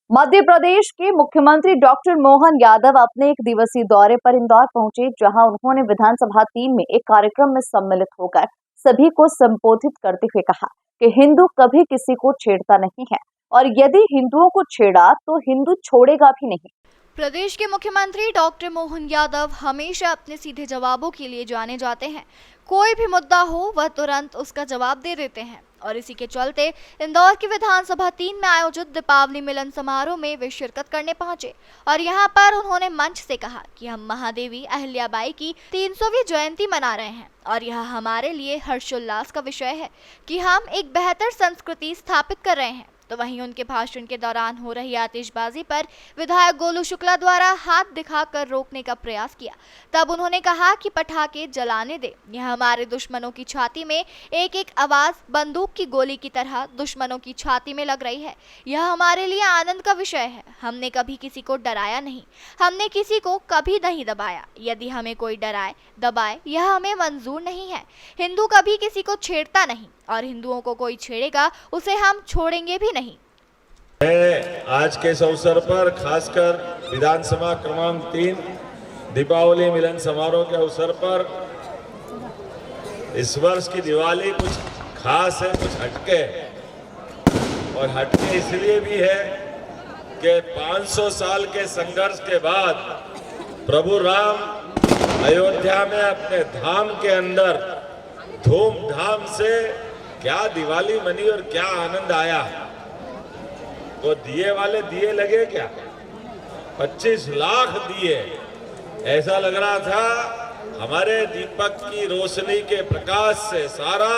मध्य प्रदेश के मुख्यमंत्री डॉक्टर मोहन यादव अपने एक दिवसीय दौरे पर इंदौर पहुंचे, जहां उन्होंने विधानसभा 3 में एक कार्यक्रम में सम्मिलित होकर सभी को संबोधित करते हुए कहा कि हिंदू कभी किसी को छेड़ता नहीं है और यदि हिंदुओं को छेड़ा तो हिंदू छोड़ेगा भी नहीं। प्रदेश के मुख्यमंत्री डॉक्टर मोहन यादव हमेशा अपने सीधे जवाबों के लिए जाने जाते हैं। कोई भी मुद्दा हो वह तुरंत उसका जवाब दे देते हैं और इसी के चलते इंदौर की विधानसभा 3 में आयोजित दीपावली मिलन समारोह में वे शिरकत करने पहुंचे और यहां पर उन्होंने मंच से कहा कि हम महादेवी अहिल्याबाई की 300वीं जयंती मना रहे हैं और यह हमारे लिए हर्षोल्लास का विषय है कि हम एक बेहतर संस्कृति स्थापित कर रहे हैं। तो वहीं उनके भाषण के दौरान हो रही आतिशबाजी पर विधायक गोलू शुक्ला द्वारा हाथ दिखाकर रोकने का प्रयास किया। तब उन्होंने कहा कि पटाखे जलाने दे, यह हमारे दुश्मनों की छाती में एक एक आवाज बंदूक की गोली की तरह दुश्मनों की छाती में लग रही है। यह हमारे लिए आनंद का विषय है। हमने कभी किसी को डराया नहीं, हमने किसी को कभी नहीं दबाया। यदि हमें कोई डराए दबाए यह हमें मंजूर नहीं है। हिंदू कभी किसी को छेड़ता नहीं और हिंदुओं को कोई छेड़ेगा उसे हम छोड़ेंगे भी नहीं। आज के इस अवसर पर खासकर विधानसभा क्रमांक 3 दीपावली मिलन समारोह के अवसर पर इस वर्ष की दिवाली कुछ खास है, कुछ हटके है। और हटके इसलिए भी है कि 500 साल के संघर्ष के बाद प्रभु राम अयोध्या में अपने धाम के अंदर धूमधाम से क्या दिवाली मनी और क्या आनंद आया। वो दिए वाले दिए लगे क्या, 25 लाख दिए। ऐसा लग रहा था हमारे दीपक की रोशनी के प्रकाश से सारा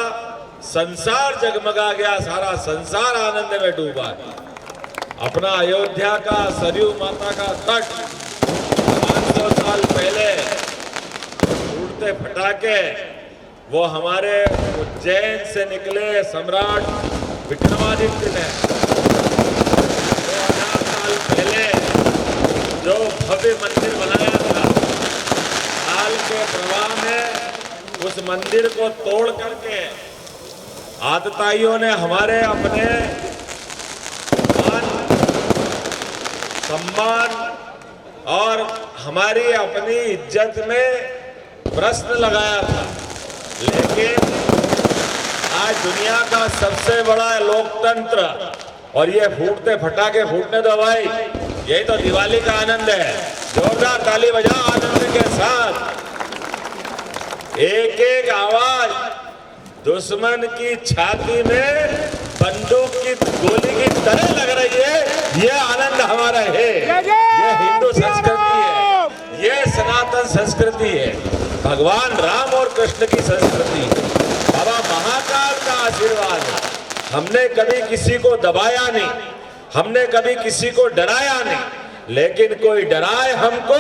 संसार जगमगा गया, सारा संसार आनंद में डूबा। अपना अयोध्या का सरयू माता का तट 500 साल पहले उड़ते फटाके वो हमारे उज्जैन से निकले सम्राट विक्रमादित्य ने 2000 साल पहले जो भव्य मंदिर बनाया था, काल के प्रवाह में उस मंदिर को तोड़ करके आतताइयों ने हमारे अपने मान सम्मान और हमारी अपनी इज्जत में प्रश्न लगाया था। लेकिन आज दुनिया का सबसे बड़ा लोकतंत्र और ये फूटते फटाके फूटने दो भाई, यही तो दिवाली का आनंद है। जोरदार ताली बजाओ आनंद के साथ। एक एक आवाज दुश्मन की छाती में बंदूक की गोली की तरह लग रही है। ये आनंद हमारा है, ये हिंदू संस्कृति है, ये सनातन संस्कृति है, भगवान राम और कृष्ण की संस्कृति, बाबा महाकाल का आशीर्वाद है। हमने कभी किसी को दबाया नहीं, हमने कभी किसी को डराया नहीं, लेकिन कोई डराए हमको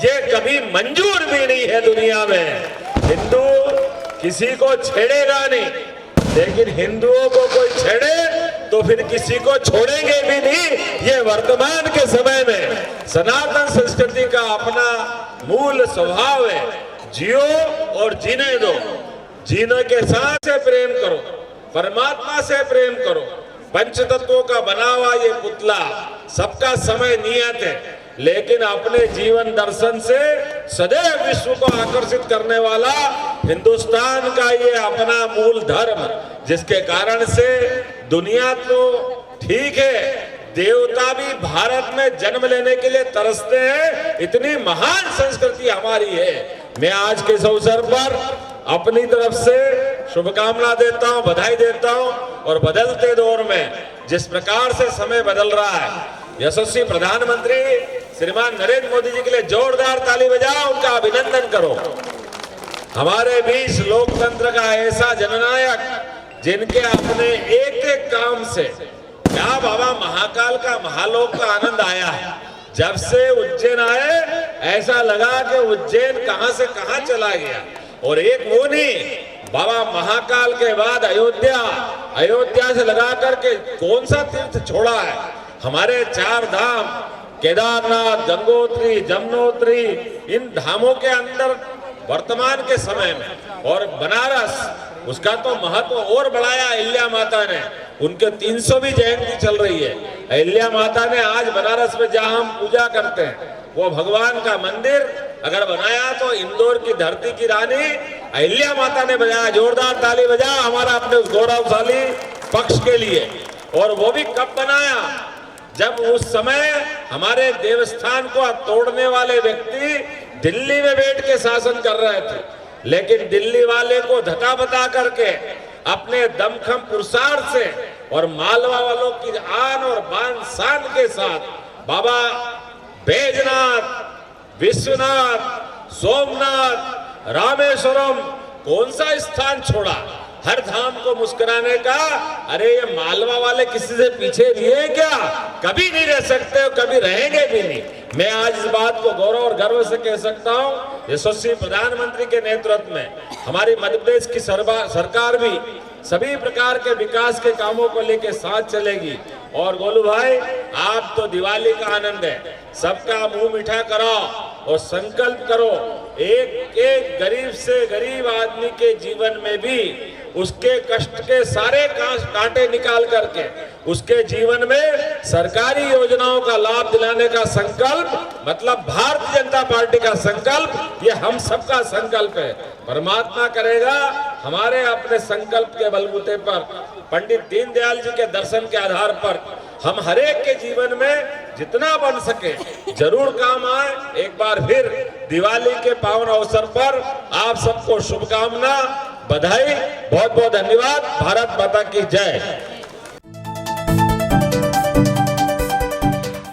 ये कभी मंजूर भी नहीं है दुनिया में। हिंदू किसी को छेड़ेगा नहीं, लेकिन हिंदुओं को कोई छेड़े तो फिर किसी को छोड़ेंगे भी नहीं। ये वर्तमान के समय में सनातन संस्कृति का अपना मूल स्वभाव है। जियो और जीने दो, जीने के साथ से प्रेम करो, परमात्मा से प्रेम करो। पंच तत्वों का बना हुआ ये पुतला, सबका समय नियत है, लेकिन अपने जीवन दर्शन से सदैव विश्व को आकर्षित करने वाला हिंदुस्तान का ये अपना मूल धर्म, जिसके कारण से दुनिया तो ठीक है, देवता भी भारत में जन्म लेने के लिए तरसते हैं। इतनी महान संस्कृति हमारी है। मैं आज के इस अवसर पर अपनी तरफ से शुभकामना देता हूं, बधाई देता हूं और बदलते दौर में जिस प्रकार से समय बदल रहा है, यशस्वी प्रधानमंत्री श्रीमान नरेंद्र मोदी जी के लिए जोरदार ताली बजाओ, उनका अभिनंदन करो। हमारे बीच लोकतंत्र का ऐसा जननायक जिनके अपने एक एक काम से क्या बाबा महाकाल का महालोक का आनंद आया है। जब से उज्जैन आए ऐसा लगा कि उज्जैन कहां से कहां चला गया। और एक वो नहीं, बाबा महाकाल के बाद अयोध्या, अयोध्या से लगा करके कौन सा तीर्थ छोड़ा है। हमारे 4 धाम केदारनाथ, गंगोत्री, जमुनोत्री, इन धामों के अंदर वर्तमान के समय में और बनारस, उसका तो महत्व और बढ़ाया अहिल्या माता ने। उनके 300वीं जयंती चल रही है। अहिल्या माता ने आज बनारस में जहां हम पूजा करते हैं वो भगवान का मंदिर अगर बनाया तो इंदौर की धरती की रानी अहिल्या माता ने बनाया। जोरदार ताली बजा हमारा अपने उस गौरवशाली पक्ष के लिए। और वो भी कब बनाया, जब उस समय हमारे देवस्थान को तोड़ने वाले व्यक्ति दिल्ली में बैठ के शासन कर रहे थे, लेकिन दिल्ली वाले को धक्का बता करके अपने दमखम पुरुषार्थ से और मालवा वालों की आन और बान शान के साथ बाबा बैजनाथ, विश्वनाथ, सोमनाथ, रामेश्वरम कौन सा स्थान छोड़ा हर धाम को मुस्कुराने का। अरे ये मालवा वाले किसी से पीछे रहे क्या? कभी नहीं रह सकते और कभी रहेंगे भी नहीं। मैं आज इस बात को गौरव और गर्व से कह सकता हूँ, यशस्वी प्रधानमंत्री के नेतृत्व में हमारी मध्य प्रदेश की सरकार भी सभी प्रकार के विकास के कामों को लेकर साथ चलेगी। और गोलू भाई, आप तो दिवाली का आनंद है, सबका मुंह मीठा करो और संकल्प करो एक एक गरीब से गरीब आदमी के जीवन में भी उसके कष्ट के सारे कांटे निकाल करके उसके जीवन में सरकारी योजनाओं का लाभ दिलाने का संकल्प, मतलब भारतीय जनता पार्टी का संकल्प, ये हम सबका संकल्प है। परमात्मा करेगा हमारे अपने संकल्प के बलबूते पर, पंडित दीनदयाल जी के दर्शन के आधार पर हम हरेक के जीवन में जितना बन सके जरूर काम आए। एक बार फिर दिवाली के पावन अवसर पर आप सबको शुभकामना, बधाई, बहुत बहुत धन्यवाद। भारत माता की जय।